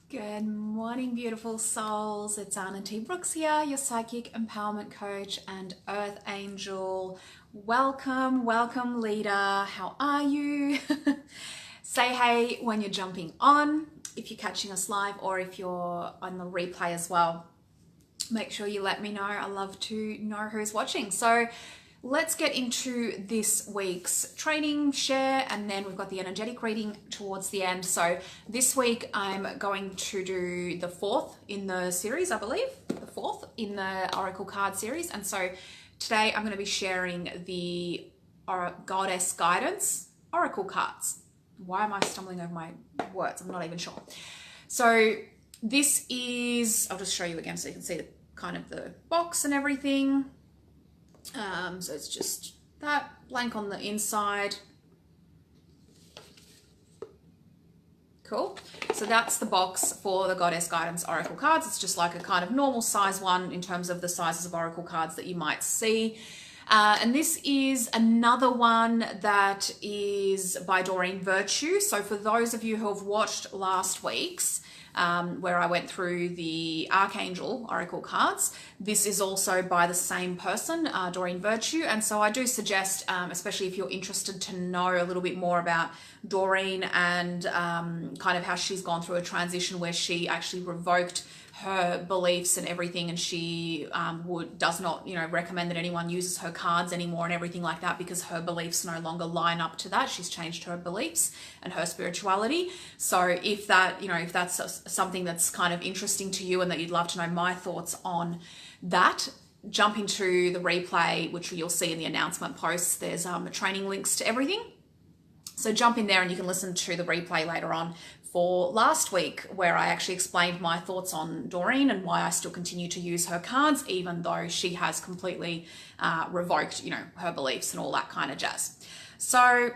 Good morning, beautiful souls. It's Anna T. Brooks here, your psychic empowerment coach and earth angel. Welcome, welcome, leader. How are you? Say hey when you're jumping on, if you're catching us live or if you're on the replay as well. Make sure you let me know. I love to know who's watching. So let's get into this week's training share, and then we've got the energetic reading towards the end. So this week I'm going to do the fourth in the series, I believe, the fourth in the Oracle card series. And so today I'm going to be sharing the Goddess Guidance Oracle cards. Why am I stumbling over my words? I'm not even sure. So this is, I'll just show you again so you can see the kind of the box and everything. So it's just that blank on the inside. Cool. So that's the box for the Goddess Guidance Oracle cards. It's just like a kind of normal size one in terms of the sizes of Oracle cards that you might see. And this is another one that is by Doreen Virtue. So for those of you who have watched last week's, where I went through the Archangel Oracle cards, this is also by the same person, Doreen Virtue. And so I do suggest, especially if you're interested to know a little bit more about Doreen and kind of how she's gone through a transition where she actually revoked her beliefs and everything, and she does not recommend that anyone uses her cards anymore and everything like that, because her beliefs no longer line up to that. She's changed her beliefs and her spirituality. So if that's something that's kind of interesting to you and that you'd love to know my thoughts on that, jump into the replay, which you'll see in the announcement posts. There's training links to everything. So jump in there and you can listen to the replay later on for last week, where I actually explained my thoughts on Doreen and why I still continue to use her cards, even though she has completely revoked, her beliefs and all that kind of jazz. So,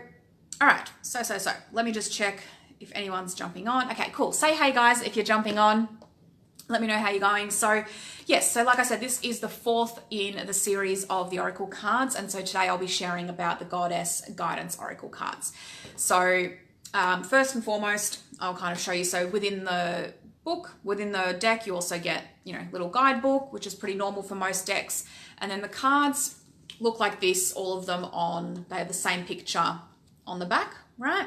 all right. So, let me just check if anyone's jumping on. Okay, cool. Say hey, guys, if you're jumping on. Let me know how you're going. So yes, so like I said, this is the fourth in the series of the Oracle cards. And so today I'll be sharing about the Goddess Guidance Oracle cards. So first and foremost, I'll kind of show you. So within the book, within the deck, you also get, little guidebook, which is pretty normal for most decks. And then the cards look like this, all of them they have the same picture on the back, right?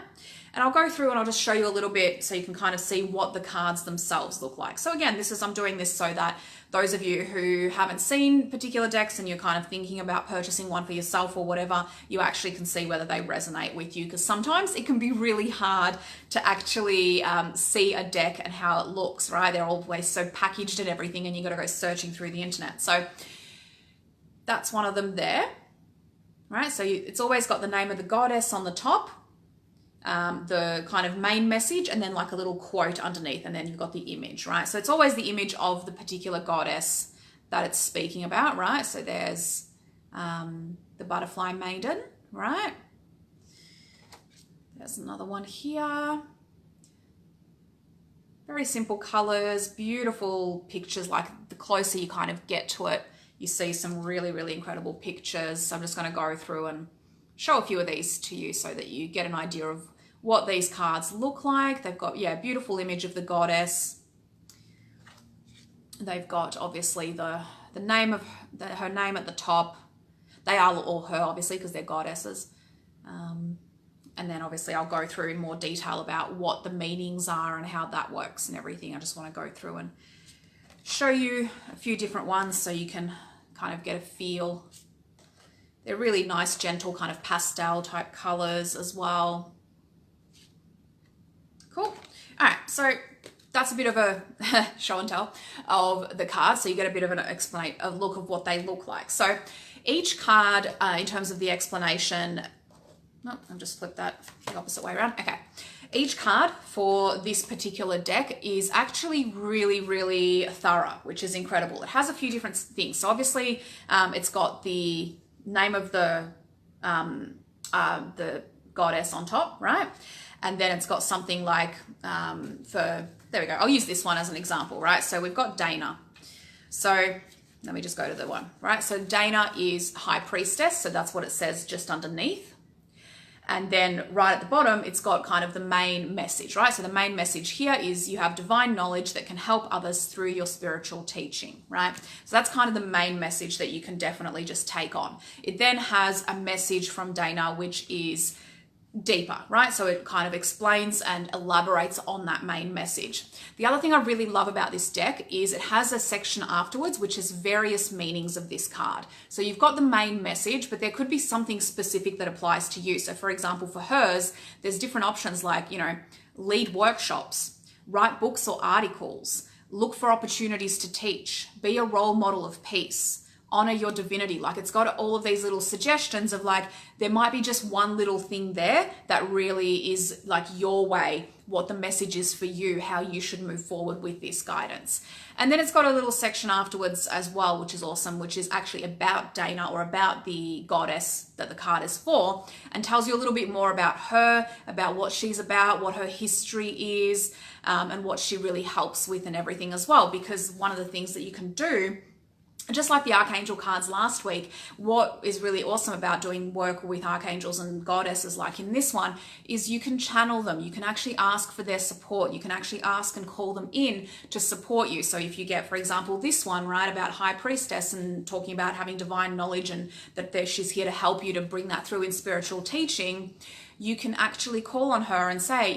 And I'll go through and I'll just show you a little bit so you can kind of see what the cards themselves look like. So again, I'm doing this so that those of you who haven't seen particular decks and you're kind of thinking about purchasing one for yourself or whatever, you actually can see whether they resonate with you, because sometimes it can be really hard to actually see a deck and how it looks, right? They're always so packaged and everything, and you got to go searching through the internet. So that's one of them there, right? So it's always got the name of the goddess on the top, the kind of main message, and then like a little quote underneath, and then you've got the image, right? So it's always the image of the particular goddess that it's speaking about, right? So there's the butterfly maiden, right? There's another one here. Very simple colors, beautiful pictures. Like the closer you kind of get to it, you see some really, really incredible pictures. So I'm just going to go through and show a few of these to you so that you get an idea of what these cards look like. They've got, a beautiful image of the goddess. They've got obviously the name of her name at the top. They are all her, obviously, because they're goddesses. And then obviously I'll go through in more detail about what the meanings are and how that works and everything. I just want to go through and show you a few different ones so you can kind of get a feel. They're really nice, gentle kind of pastel type colors as well. Cool. All right, so that's a bit of a show and tell of the cards. So you get a bit of a look of what they look like. So each card, in terms of the explanation, I'll just flip that the opposite way around. Okay. Each card for this particular deck is actually really, really thorough, which is incredible. It has a few different things. So obviously it's got the name of the goddess on top, right? And then it's got something like there we go. I'll use this one as an example, right? So we've got Dana. So let me just go to the one, right? So Dana is High Priestess. So that's what it says just underneath. And then right at the bottom, it's got kind of the main message, right? So the main message here is you have divine knowledge that can help others through your spiritual teaching, right? So that's kind of the main message that you can definitely just take on. It then has a message from Dana, which is deeper, right? So it kind of explains and elaborates on that main message. The other thing I really love about this deck is it has a section afterwards, which is various meanings of this card. So you've got the main message, but there could be something specific that applies to you. So for example, for hers, there's different options like, lead workshops, write books or articles, look for opportunities to teach, be a role model of peace, honor your divinity. Like, it's got all of these little suggestions of like, there might be just one little thing there that really is like your way, what the message is for you, how you should move forward with this guidance. And then it's got a little section afterwards as well, which is awesome, which is actually about Dana, or about the goddess that the card is for, and tells you a little bit more about her, about what she's about, what her history is, and what she really helps with and everything as well. Because one of the things that you can do, just like the Archangel cards last week, what is really awesome about doing work with archangels and goddesses like in this one is you can channel them. You can actually ask for their support. You can actually ask and call them in to support you. So if you get, for example, this one, right, about High Priestess and talking about having divine knowledge and that she's here to help you to bring that through in spiritual teaching, you can actually call on her and say,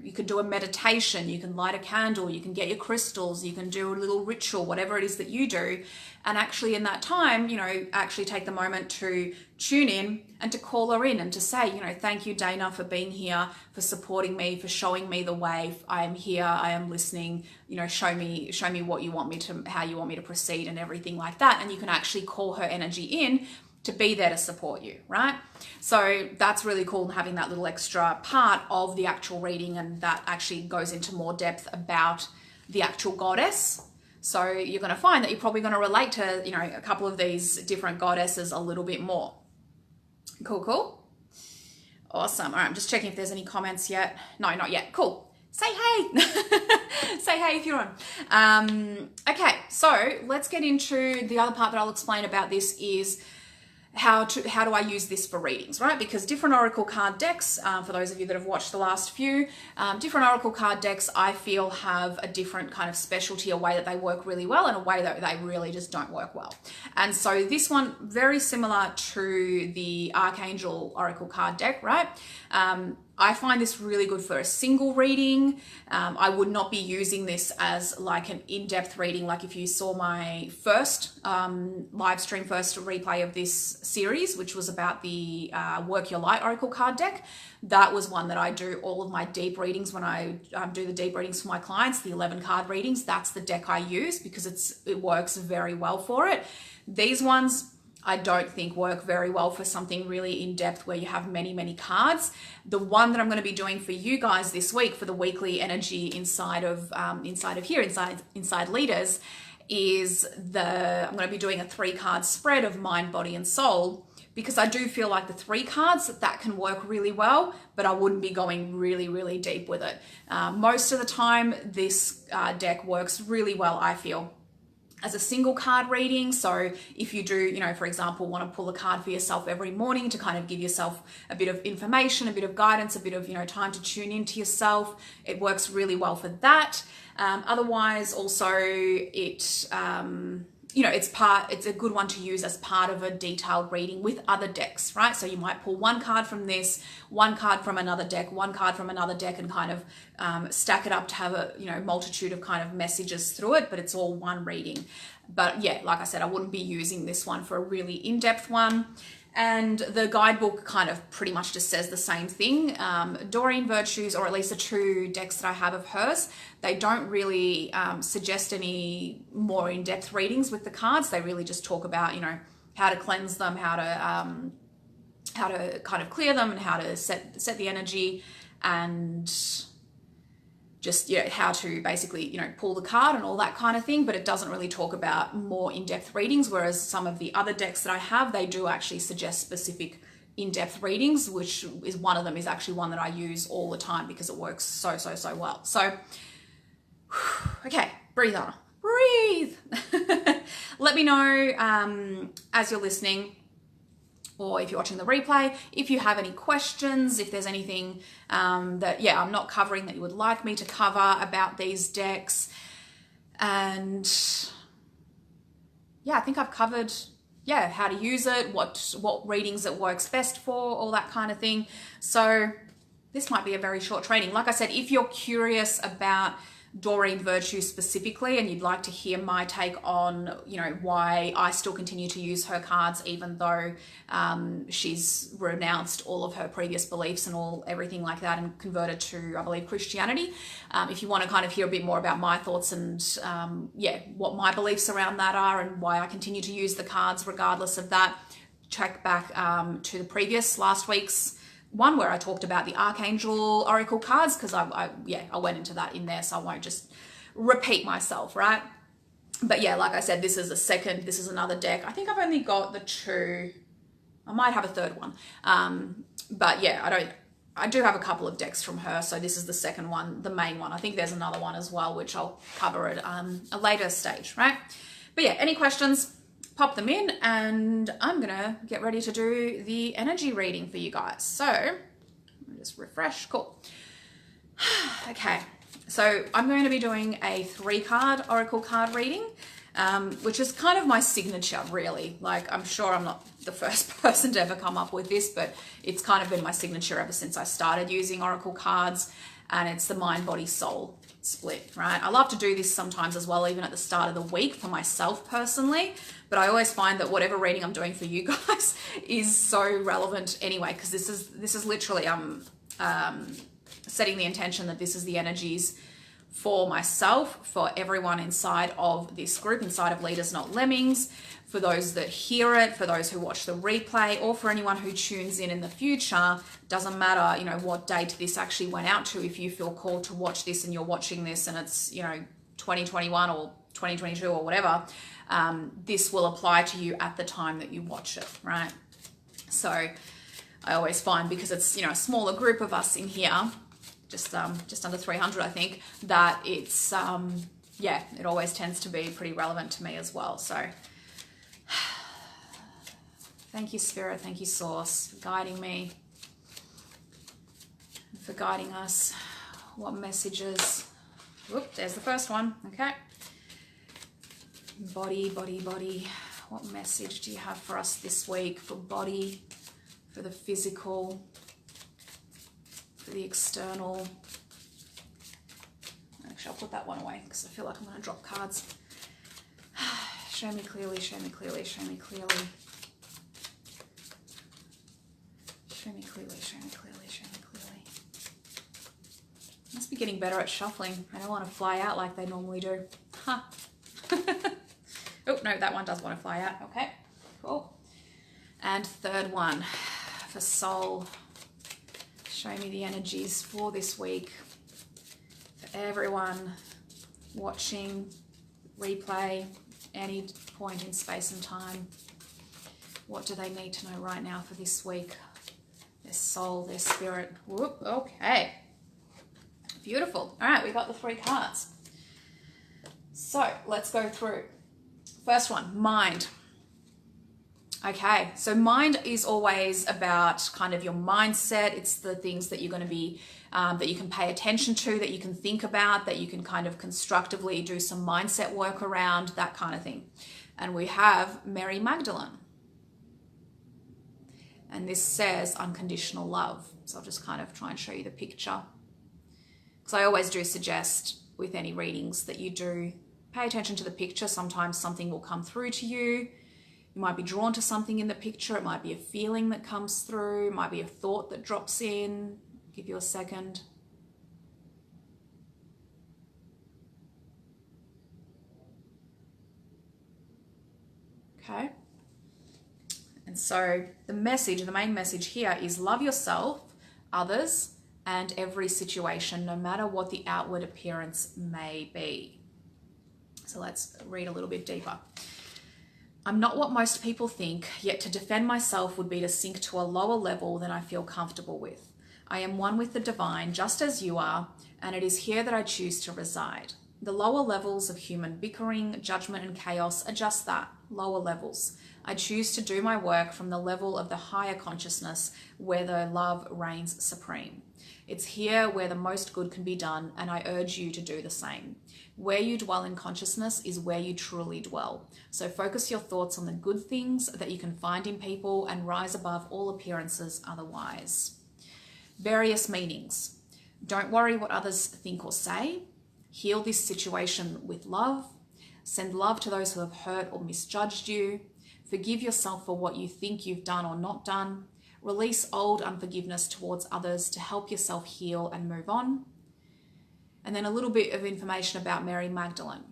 you could do a meditation, you can light a candle, you can get your crystals, you can do a little ritual, whatever it is that you do. And actually in that time, actually take the moment to tune in and to call her in and to say, thank you, Dana, for being here, for supporting me, for showing me the way. I am here, I am listening, show me what you want me to, how you want me to proceed and everything like that. And you can actually call her energy in to be there to support you, right? So that's really cool, having that little extra part of the actual reading, and that actually goes into more depth about the actual goddess. So you're going to find that you're probably going to relate to, a couple of these different goddesses a little bit more. Cool. Awesome. All right, I'm just checking if there's any comments yet. No, not yet. Cool. Say hey. Say hey if you're on. Okay, so let's get into the other part that I'll explain about this is how do I use this for readings, right? Because different oracle card decks, for those of you that have watched the last few, different oracle card decks I feel have a different kind of specialty, a way that they work really well and a way that they really just don't work well. And so this one, very similar to the Archangel oracle card deck, right? I find this really good for a single reading. I would not be using this as like an in-depth reading. Like if you saw my first live stream, first replay of this series, which was about the Work Your Light Oracle card deck, that was one that I do all of my deep readings when I do the deep readings for my clients, the 11 card readings. That's the deck I use because it works very well for it. These ones, I don't think work very well for something really in-depth where you have many, many cards. The one that I'm going to be doing for you guys this week for the weekly energy inside of Leaders is I'm going to be doing a 3-card spread of mind, body, and soul, because I do feel like the 3 cards that can work really well, but I wouldn't be going really, really deep with it. Most of the time, this deck works really well, I feel, as a single card reading. So if you do, for example, want to pull a card for yourself every morning to kind of give yourself a bit of information, a bit of guidance, a bit of, time to tune into yourself, it works really well for that. Otherwise, also it's a good one to use as part of a detailed reading with other decks, right? So you might pull one card from this, one card from another deck, one card from another deck, and kind of stack it up to have a multitude of kind of messages through it, but it's all one reading. But yeah, like I said, I wouldn't be using this one for a really in-depth one. And the guidebook kind of pretty much just says the same thing. Doreen Virtue's, or at least the 2 decks that I have of hers, they don't really suggest any more in-depth readings with the cards. They really just talk about, how to cleanse them, how to kind of clear them, and how to set the energy, and just how to basically pull the card and all that kind of thing. But it doesn't really talk about more in-depth readings, whereas some of the other decks that I have, they do actually suggest specific in-depth readings, which is one of them is actually one that I use all the time because it works so well. So okay, breathe on, breathe. Let me know as you're listening or if you're watching the replay, if you have any questions, if there's anything that, yeah, I'm not covering that you would like me to cover about these decks. And yeah, I think I've covered, yeah, how to use it, what readings it works best for, all that kind of thing. So this might be a very short training. Like I said, if you're curious about Doreen Virtue specifically and you'd like to hear my take on, you know, why I still continue to use her cards even though she's renounced all of her previous beliefs and everything like that and converted to, I believe, Christianity. If you want to kind of hear a bit more about my thoughts and yeah, what my beliefs around that are and why I continue to use the cards regardless of that, check back to the previous last week's one where I talked about the Archangel Oracle cards, because I went into that in there, so I won't just repeat myself, right? But yeah, like I said, this is another deck. I think I've only got the two. I might have a third one. But yeah, I do have a couple of decks from her, so this is the second one, the main one. I think there's another one as well, which I'll cover at a later stage, right? But yeah, any questions? Pop them in and I'm gonna get ready to do the energy reading for you guys. So let me just refresh. Cool. Okay, so I'm going to be doing a 3-card oracle card reading, which is kind of my signature, really. Like, I'm sure I'm not the first person to ever come up with this, but it's kind of been my signature ever since I started using oracle cards, and it's the mind, body, soul split, right? I love to do this sometimes as well, even at the start of the week for myself personally, but I always find that whatever reading I'm doing for you guys is so relevant anyway, because this is literally setting the intention that this is the energies for myself, for everyone inside of this group, inside of Leaders Not Lemmings, for those that hear it, for those who watch the replay, or for anyone who tunes in the future. Doesn't matter, you know, what date this actually went out to. If you feel called to watch this and you're watching this and it's, you know, 2021 or 2022 or whatever, this will apply to you at the time that you watch it, right? So I always find, because it's, you know, a smaller group of us in here, just under 300, I think, that it's, yeah, it always tends to be pretty relevant to me as well. So thank you, Spirit. Thank you, Source, for guiding me, for guiding us. What messages? Whoop, there's the first one. Okay. Body, body, body. What message do you have for us this week for body, for the physical, for the external? Actually, I'll put that one away because I feel like I'm going to drop cards. Show me clearly, show me clearly, show me clearly. Show me clearly, show me clearly, show me clearly. Must be getting better at shuffling. I don't want to fly out like they normally do. Huh. Oh, no, that one does want to fly out. Okay, cool. And third one, for soul. Show me the energies for this week. For everyone watching, replay, any point in space and time. What do they need to know right now for this week? Their soul, their spirit. Whoop, okay. Beautiful. All right, we got the 3 cards. So let's go through. First one, mind. Okay, so mind is always about kind of your mindset. It's the things that you're going to be, that you can pay attention to, that you can think about, that you can kind of constructively do some mindset work around, that kind of thing. And we have Mary Magdalene. And this says unconditional love. So I'll just kind of try and show you the picture. Because I always do suggest with any readings that you do pay attention to the picture. Sometimes something will come through to you. You might be drawn to something in the picture. It might be a feeling that comes through. It might be a thought that drops in. Give you a second. Okay. And so the message, the main message here is love yourself, others, and every situation, no matter what the outward appearance may be. So let's read a little bit deeper. I'm not what most people think, yet to defend myself would be to sink to a lower level than I feel comfortable with. I am one with the divine, just as you are, and it is here that I choose to reside. The lower levels of human bickering, judgment, and chaos are just that, lower levels. I choose to do my work from the level of the higher consciousness where the love reigns supreme. It's here where the most good can be done, and I urge you to do the same. Where you dwell in consciousness is where you truly dwell. So focus your thoughts on the good things that you can find in people and rise above all appearances otherwise. Various meanings. Don't worry what others think or say. Heal this situation with love. Send love to those who have hurt or misjudged you. Forgive yourself for what you think you've done or not done. Release old unforgiveness towards others to help yourself heal and move on. And then a little bit of information about Mary Magdalene.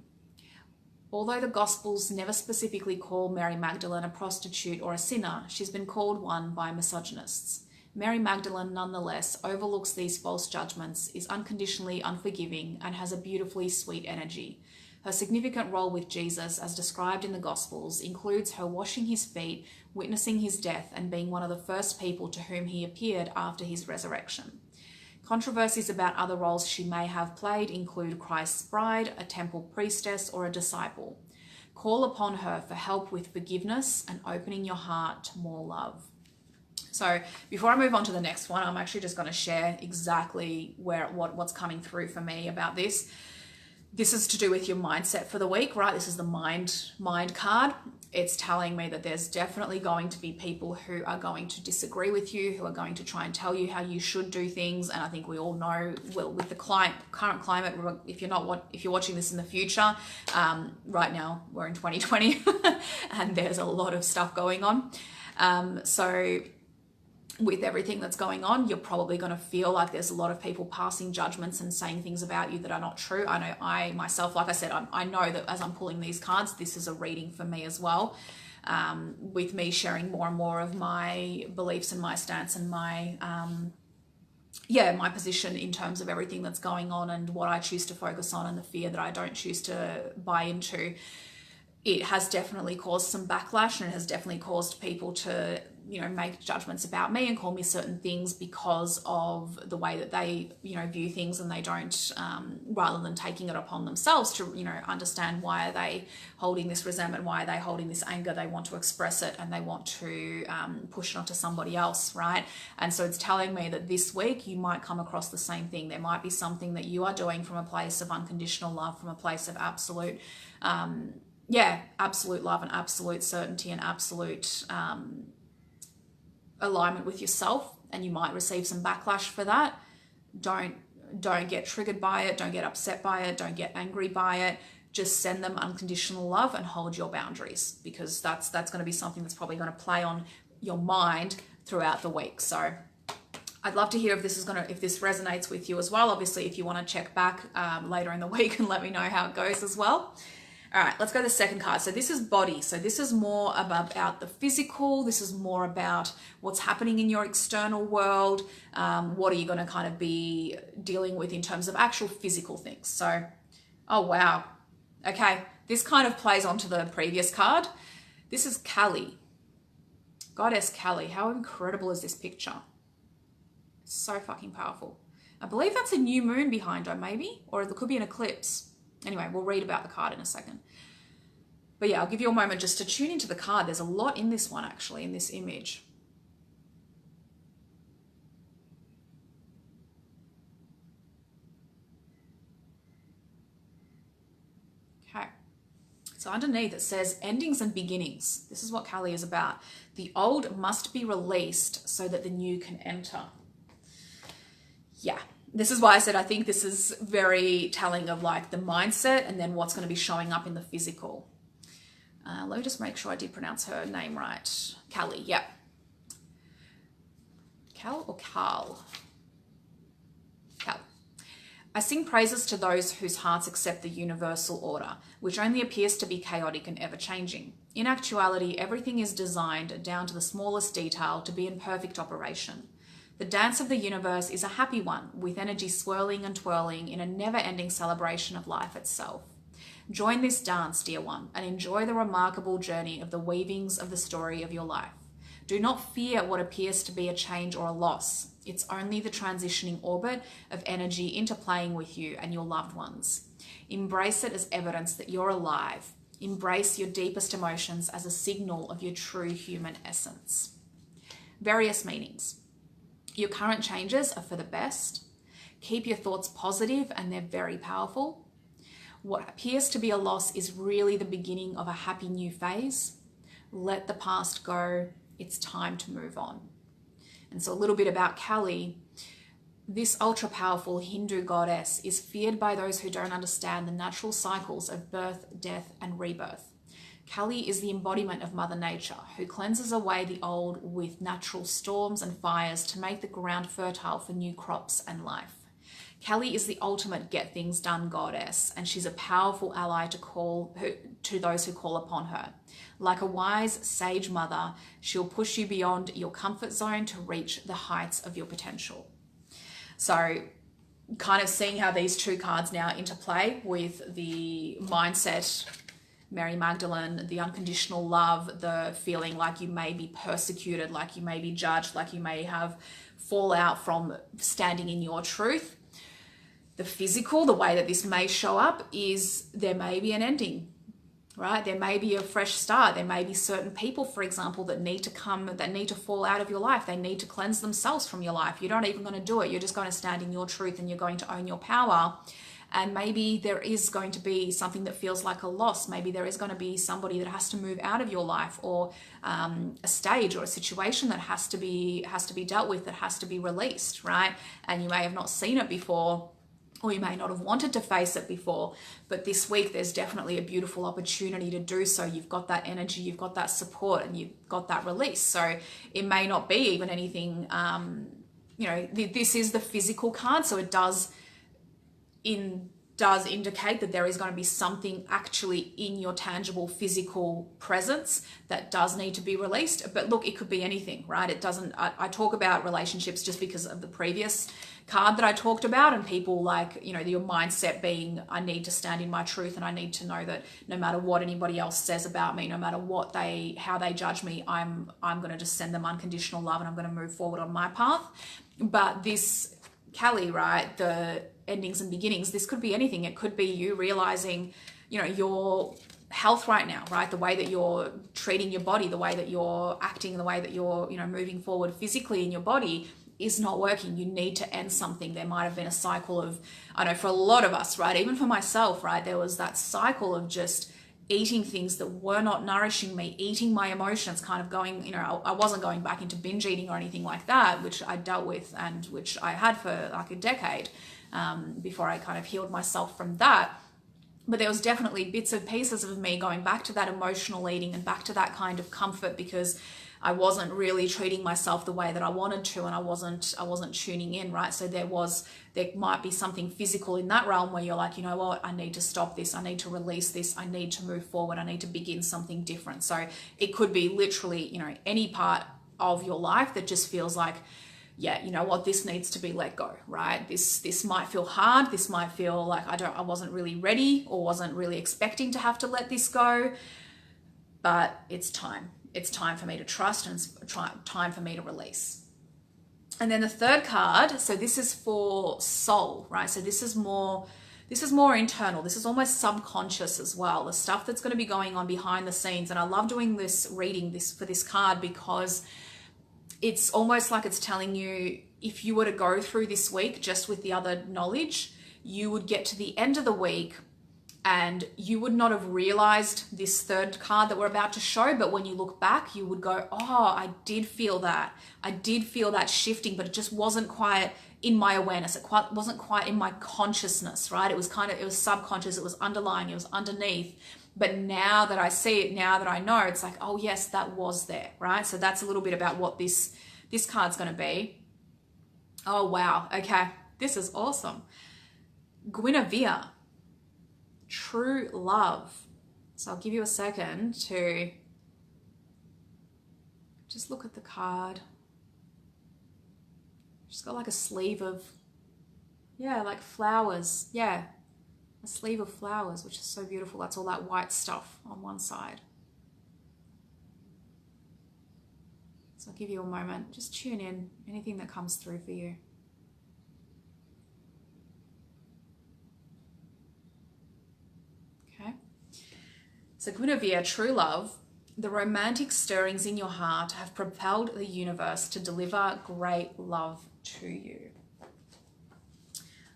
Although the Gospels never specifically call Mary Magdalene a prostitute or a sinner, she's been called one by misogynists. Mary Magdalene nonetheless overlooks these false judgments, is unconditionally unforgiving, and has a beautifully sweet energy. Her significant role with Jesus, as described in the Gospels, includes her washing his feet, witnessing his death, and being one of the first people to whom he appeared after his resurrection. Controversies about other roles she may have played include Christ's bride, a temple priestess, or a disciple. Call upon her for help with forgiveness and opening your heart to more love. So before I move on to the next one, I'm actually just going to share exactly what's coming through for me about this. This is to do with your mindset for the week, right? This is the mind card. It's telling me that there's definitely going to be people who are going to disagree with you, who are going to try and tell you how you should do things. And I think we all know, well, with the current climate, if you're watching this in the future, right now we're in 2020 and there's a lot of stuff going on. So with everything that's going on, you're probably going to feel like there's a lot of people passing judgments and saying things about you that are not true. I know I myself, like I said, I know that as I'm pulling these cards, this is a reading for me as well, with me sharing more and more of my beliefs and my stance and my my position in terms of everything that's going on and what I choose to focus on and the fear that I don't choose to buy into. It has definitely caused some backlash, and it has definitely caused people to, make judgments about me and call me certain things because of the way that they, view things, and they don't, rather than taking it upon themselves to, understand why are they holding this resentment, why are they holding this anger, they want to express it and they want to push it onto somebody else, right? And so it's telling me that this week you might come across the same thing. There might be something that you are doing from a place of unconditional love, from a place of absolute absolute love and absolute certainty and absolute alignment with yourself, and you might receive some backlash for that. Don't get triggered by it, don't get upset by it, don't get angry by it. Just send them unconditional love and hold your boundaries, because that's going to be something that's probably going to play on your mind throughout the week. So I'd love to hear if this resonates with you as well. Obviously, if you want to check back later in the week and let me know how it goes as well. All right, let's go to the second card. So this is body. So this is more about the physical. This is more about what's happening in your external world. What are you going to kind of be dealing with in terms of actual physical things? So, oh, wow. Okay, this kind of plays onto the previous card. This is Kali, Goddess Kali. How incredible is this picture? So fucking powerful. I believe that's a new moon behind her, maybe, or it could be an eclipse. Anyway, we'll read about the card in a second. But yeah, I'll give you a moment just to tune into the card. There's a lot in this one, actually, in this image. Okay. So underneath it says endings and beginnings. This is what Kali is about. The old must be released so that the new can enter. Yeah. This is why I said I think this is very telling of like the mindset and then what's going to be showing up in the physical. Let me just make sure I did pronounce her name right. Kali, yeah. Cal or Carl? Cal. I sing praises to those whose hearts accept the universal order, which only appears to be chaotic and ever-changing. In actuality, everything is designed down to the smallest detail to be in perfect operation. The dance of the universe is a happy one, with energy swirling and twirling in a never-ending celebration of life itself. Join this dance, dear one, and enjoy the remarkable journey of the weavings of the story of your life. Do not fear what appears to be a change or a loss. It's only the transitioning orbit of energy interplaying with you and your loved ones. Embrace it as evidence that you're alive. Embrace your deepest emotions as a signal of your true human essence. Various meanings. Your current changes are for the best. Keep your thoughts positive, and they're very powerful. What appears to be a loss is really the beginning of a happy new phase. Let the past go. It's time to move on. And so a little bit about Kali. This ultra-powerful Hindu goddess is feared by those who don't understand the natural cycles of birth, death, and rebirth. Kali is the embodiment of Mother Nature, who cleanses away the old with natural storms and fires to make the ground fertile for new crops and life. Kali is the ultimate get things done goddess, and she's a powerful ally to those who call upon her. Like a wise sage mother, she'll push you beyond your comfort zone to reach the heights of your potential. So kind of seeing how these two cards now interplay with the mindset, Mary Magdalene, the unconditional love, the feeling like you may be persecuted, like you may be judged, like you may have fallout from standing in your truth. The physical, the way that this may show up is there may be an ending, right? There may be a fresh start. There may be certain people, for example, that need to fall out of your life. They need to cleanse themselves from your life. You're not even going to do it. You're just going to stand in your truth and you're going to own your power. And maybe there is going to be something that feels like a loss. Maybe there is going to be somebody that has to move out of your life, or a stage or a situation that has to be dealt with, that has to be released, right? And you may have not seen it before, or you may not have wanted to face it before, but this week there's definitely a beautiful opportunity to do so. You've got that energy, you've got that support, and you've got that release. So it may not be even anything, this is the physical card, so it does indicate that there is going to be something actually in your tangible physical presence that does need to be released. But look, it could be anything, right? It doesn't, I talk about relationships just because of the previous card that I talked about, and people like, your mindset being, I need to stand in my truth, and I need to know that no matter what anybody else says about me, no matter how they judge me, I'm going to just send them unconditional love, and I'm going to move forward on my path. But this Kali, right, the endings and beginnings, this could be anything. It could be you realizing, your health right now, right? The way that you're treating your body, the way that you're acting, the way that you're, moving forward physically in your body is not working. You need to end something. There might have been a cycle of, I know for a lot of us, right? Even for myself, right? There was that cycle of just eating things that were not nourishing me, eating my emotions, kind of going, I wasn't going back into binge eating or anything like that, which I dealt with and which I had for like a decade before I kind of healed myself from that. But there was definitely bits and pieces of me going back to that emotional eating and back to that kind of comfort, because I wasn't really treating myself the way that I wanted to, and I wasn't tuning in, right? So there might be something physical in that realm where you're like, you know what, I need to stop this, I need to release this, I need to move forward, I need to begin something different. So it could be literally, any part of your life that just feels like, yeah, you know what, this needs to be let go, right? This might feel hard, this might feel like I wasn't really ready or wasn't really expecting to have to let this go, but it's time. It's time for me to trust, and it's time for me to release. And then the third card, so this is for soul, right? So this is more internal. This is almost subconscious as well. The stuff that's going to be going on behind the scenes. And I love doing this reading for this card, because it's almost like it's telling you, if you were to go through this week just with the other knowledge, you would get to the end of the week and you would not have realized this third card that we're about to show. But when you look back, you would go, oh, I did feel that. I did feel that shifting, but it just wasn't quite in my awareness. It wasn't quite in my consciousness, right? It was subconscious. It was underlying. It was underneath. But now that I see it, now that I know, it's like, oh yes, that was there, right? So that's a little bit about what this card's going to be. Oh, wow. Okay. This is awesome. Guinevere. True love. So I'll give you a second to just look at the card. She's got like a sleeve of, like flowers. Yeah, a sleeve of flowers, which is so beautiful. That's all that white stuff on one side. So I'll give you a moment. Just tune in. Anything that comes through for you. So Guinevere, true love, the romantic stirrings in your heart have propelled the universe to deliver great love to you.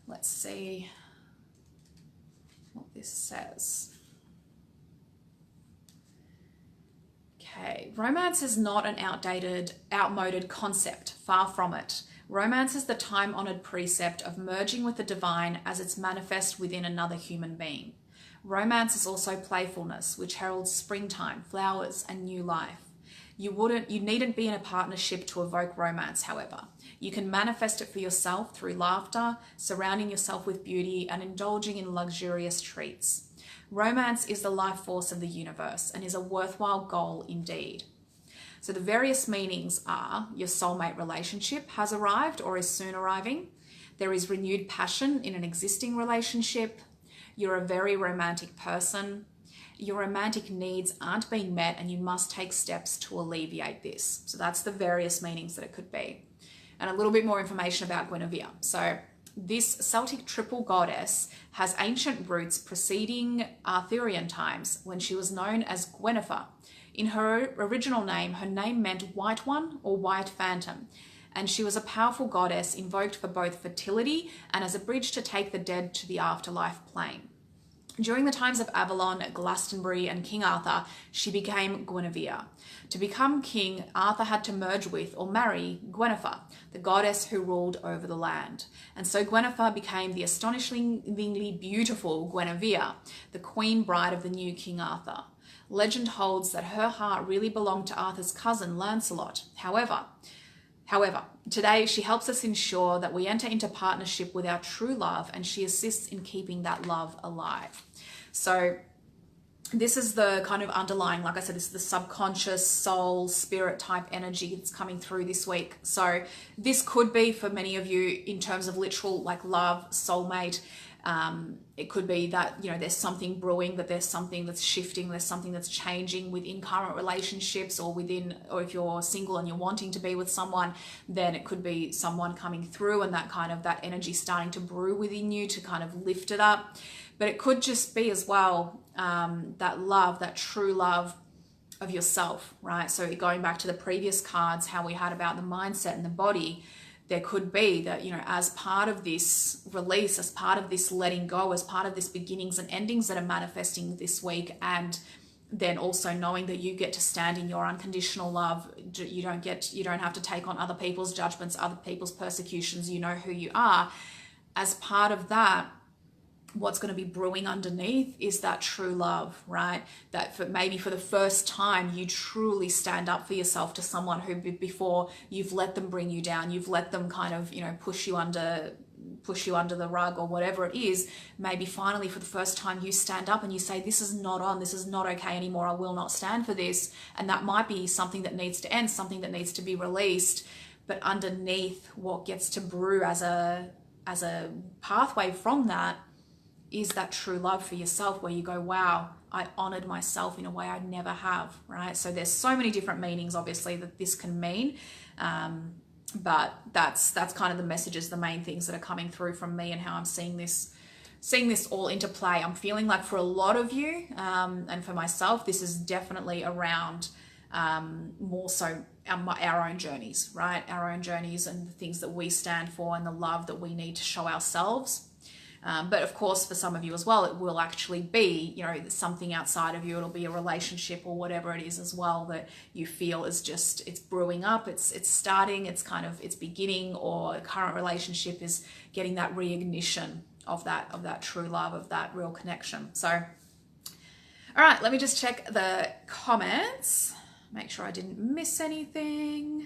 Let's see what this says. Okay, romance is not an outmoded concept, far from it. Romance is the time-honored precept of merging with the divine as it's manifest within another human being. Romance is also playfulness, which heralds springtime, flowers, and new life. You needn't be in a partnership to evoke romance, however. You can manifest it for yourself through laughter, surrounding yourself with beauty, and indulging in luxurious treats. Romance is the life force of the universe and is a worthwhile goal indeed. So the various meanings are: your soulmate relationship has arrived or is soon arriving. There is renewed passion in an existing relationship. You're a very romantic person. Your romantic needs aren't being met and you must take steps to alleviate this. So that's the various meanings that it could be. And a little bit more information about Guinevere. So this Celtic triple goddess has ancient roots preceding Arthurian times when she was known as Guinevere. In her original name, her name meant white one or white phantom. And she was a powerful goddess invoked for both fertility and as a bridge to take the dead to the afterlife plane. During the times of Avalon, Glastonbury, and King Arthur, she became Guinevere. To become king, Arthur had to merge with or marry Guinevere, the goddess who ruled over the land. And so Guinevere became the astonishingly beautiful Guinevere, the queen bride of the new King Arthur. Legend holds that her heart really belonged to Arthur's cousin, Lancelot. However, today she helps us ensure that we enter into partnership with our true love, and she assists in keeping that love alive. So this is the kind of underlying, like I said, this is the subconscious soul spirit type energy that's coming through this week. So this could be for many of you in terms of literal like love, soulmate. It could be that, you know, there's something brewing, that there's something that's shifting, there's something that's changing within current relationships or if you're single and you're wanting to be with someone, then it could be someone coming through and that energy starting to brew within you to kind of lift it up. But it could just be as well, that love, that true love of yourself, right? So going back to the previous cards, how we had about the mindset and the body, there could be that, you know, as part of this release, as part of this letting go, as part of this beginnings and endings that are manifesting this week, and then also knowing that you get to stand in your unconditional love. You don't have to take on other people's judgments, other people's persecutions. You know who you are. As part of that, what's going to be brewing underneath is that true love, right? That maybe for the first time you truly stand up for yourself to someone who before you've let them bring you down, you've let them kind of, you know, push you under the rug or whatever it is. Maybe finally for the first time you stand up and you say, this is not okay anymore, I will not stand for this. And that might be something that needs to end, something that needs to be released. But underneath what gets to brew as a pathway from that is that true love for yourself, where you go, wow, I honored myself in a way I never have, right? So there's so many different meanings, obviously, that this can mean. But that's kind of the messages, the main things that are coming through from me and how I'm seeing this all into play. I'm feeling like for a lot of you, and for myself, this is definitely around more so our own journeys, right? Our own journeys and the things that we stand for and the love that we need to show ourselves. But of course, for some of you as well, it will actually be, you know, something outside of you. It'll be a relationship or whatever it is as well that you feel is just, it's brewing up, it's starting, it's beginning, or a current relationship is getting that reignition of that true love, of that real connection. So, all right, let me just check the comments, make sure I didn't miss anything.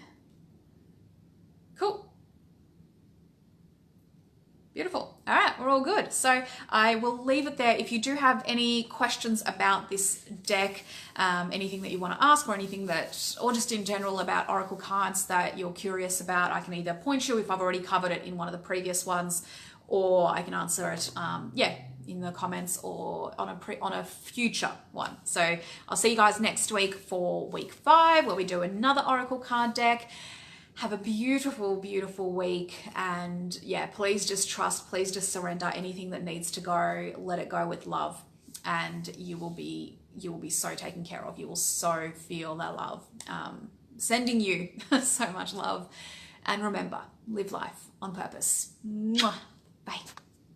Cool. Beautiful. All right, we're all good. So I will leave it there. If you do have any questions about this deck, anything that you want to ask, or anything or just in general about Oracle cards that you're curious about, I can either point you if I've already covered it in one of the previous ones, or I can answer it, in the comments or on a future one. So I'll see you guys next week for week 5, where we do another Oracle card deck. Have a beautiful, beautiful week. And yeah, please just trust, please just surrender anything that needs to go, let it go with love, and you will be you will be so taken care of. You will so feel that love. Sending you so much love. And remember, live life on purpose. Mwah. Bye.